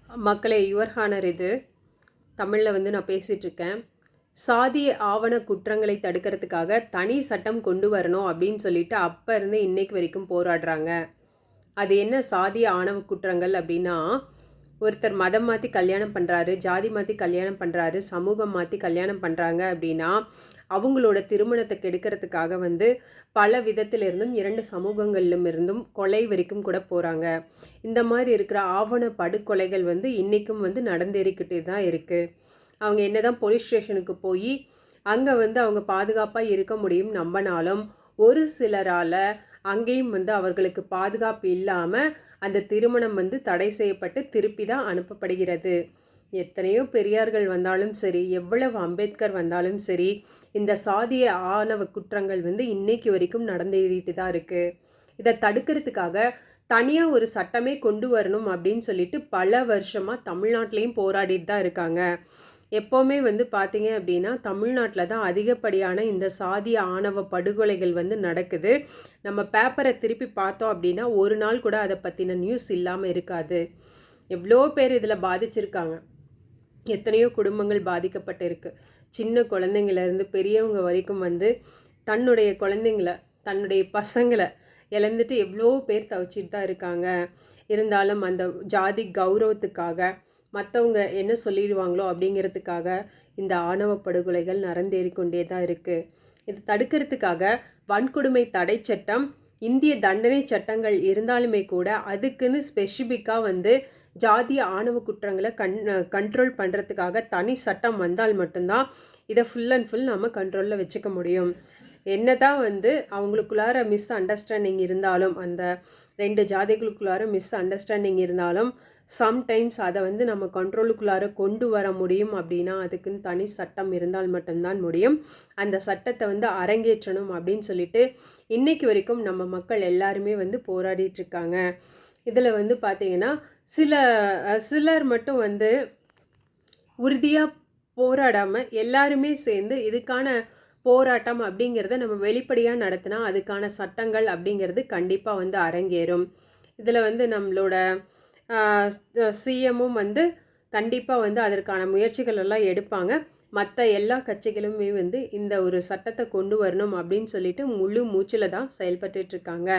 மக்களே, your honour இது தமிழில் வந்து நான் பேசிகிட்ருக்கேன். சாதிய ஆவண குற்றங்களை தடுக்கிறதுக்காக தனி சட்டம் கொண்டு வரணும் அப்படின்னு சொல்லிட்டு அப்போ இருந்து இன்னைக்கு வரைக்கும் போராடுறாங்க. அது என்ன சாதிய ஆணவ குற்றங்கள் அப்படின்னா, ஒருத்தர் மதம் மாற்றி கல்யாணம் பண்ணுறாரு, ஜாதி மாற்றி கல்யாணம் பண்ணுறாரு, சமூகம் மாற்றி கல்யாணம் பண்ணுறாங்க அப்படின்னா அவங்களோட திருமணத்தை கெடுக்கிறதுக்காக வந்து பல விதத்திலிருந்தும் 2 சமூகங்களிலும் இருந்தும் கொலை வரைக்கும் கூட போகிறாங்க. இந்த மாதிரி இருக்கிற ஆவண படுகொலைகள் வந்து இன்றைக்கும் வந்து நடந்தேறிக்கிட்டே தான் இருக்குது. அவங்க என்ன தான் போலீஸ் ஸ்டேஷனுக்கு போய் அங்கே வந்து அவங்க பாதுகாப்பாக இருக்க முடியும் நம்பினாலும் ஒரு சிலரால் அங்கேயும் வந்து அவர்களுக்கு பாதுகாப்பு இல்லாமல் அந்த திருமணம் வந்து தடை செய்யப்பட்டு திருப்பி தான் அனுப்பப்படுகிறது. எத்தனையோ பெரியார்கள் வந்தாலும் சரி, எவ்வளவு அம்பேத்கர் வந்தாலும் சரி, இந்த சாதிய ஆணவ குற்றங்கள் வந்து இன்னைக்கு வரைக்கும் நடந்தேறிட்டு தான் இருக்குது. இதை தடுக்கிறதுக்காக தனியாக ஒரு சட்டமே கொண்டு வரணும் அப்படின்னு சொல்லிட்டு பல வருஷமாக தமிழ்நாட்டிலையும் போராடிட்டு தான் இருக்காங்க. எப்போவுமே வந்து பார்த்தீங்க அப்படின்னா தமிழ்நாட்டில் தான் அதிகப்படியான இந்த சாதிய ஆணவ படுகொலைகள் வந்து நடக்குது. நம்ம பேப்பரை திருப்பி பார்த்தோம் அப்படின்னா ஒரு நாள் கூட அதை பற்றின நியூஸ் இல்லாமல் இருக்காது. எவ்வளோ பேர் இதில் பாதிச்சிருக்காங்க, எத்தனையோ குடும்பங்கள் பாதிக்கப்பட்டிருக்கு. சின்ன குழந்தைங்கள்லேருந்து பெரியவங்க வரைக்கும் வந்து தன்னுடைய குழந்தைங்கள, தன்னுடைய பசங்களை இழந்துட்டு எவ்வளோ பேர் தவிச்சிட்டு தான் இருக்காங்க. இருந்தாலும் அந்த ஜாதி கௌரவத்துக்காக மற்றவங்க என்ன சொல்லிடுவாங்களோ அப்படிங்கிறதுக்காக இந்த ஆணவ படுகொலைகள் நடந்தேறிக்கொண்டே தான் இருக்குது. இது தடுக்கிறதுக்காக வன்கொடுமை தடை சட்டம், இந்திய தண்டனை சட்டங்கள் இருந்தாலுமே கூட அதுக்குன்னு ஸ்பெசிஃபிக்காக வந்து ஜாதிய ஆணவ குற்றங்களை கண்ட்ரோல் பண்ணுறதுக்காக தனி சட்டம் வந்தால் மட்டும்தான் இதை ஃபுல் அண்ட் ஃபுல் நம்ம கண்ட்ரோலில் வச்சுக்க முடியும். என்ன தான் வந்து அவங்களுக்குள்ளார மிஸ் அண்டர்ஸ்டாண்டிங் இருந்தாலும், அந்த 2 ஜாதிகளுக்குள்ளார மிஸ் அண்டர்ஸ்டாண்டிங் இருந்தாலும் சம்டைம்ஸ் அதை வந்து நம்ம கண்ட்ரோலுக்குள்ளார கொண்டு வர முடியும் அப்படின்னா அதுக்குன்னு தனி சட்டம் இருந்தால் மட்டும்தான் முடியும். அந்த சட்டத்தை வந்து அரங்கேற்றணும் அப்படின்னு சொல்லிட்டு இன்றைக்கு வரைக்கும் நம்ம மக்கள் எல்லாருமே வந்து போராடிட்டுருக்காங்க. இதில் வந்து பார்த்திங்கன்னா சிலர் மட்டும் வந்து உறுதியாக போராடாமல் எல்லாருமே சேர்ந்து இதுக்கான போராட்டம் அப்படிங்கிறத நம்ம வெளிப்படையாக நடத்தினா அதுக்கான சட்டங்கள் அப்படிங்கிறது கண்டிப்பாக வந்து அரங்கேறும். இதில் வந்து நம்மளோட சிஎம்மும் வந்து கண்டிப்பாக வந்து அதற்கான முயற்சிகள் எல்லாம் எடுப்பாங்க. மற்ற எல்லா கட்சிகளுமே வந்து இந்த ஒரு சட்டத்தை கொண்டு வரணும் அப்படின்னு சொல்லிட்டு முழு மூச்சில் தான் செயல்பட்டுருக்காங்க.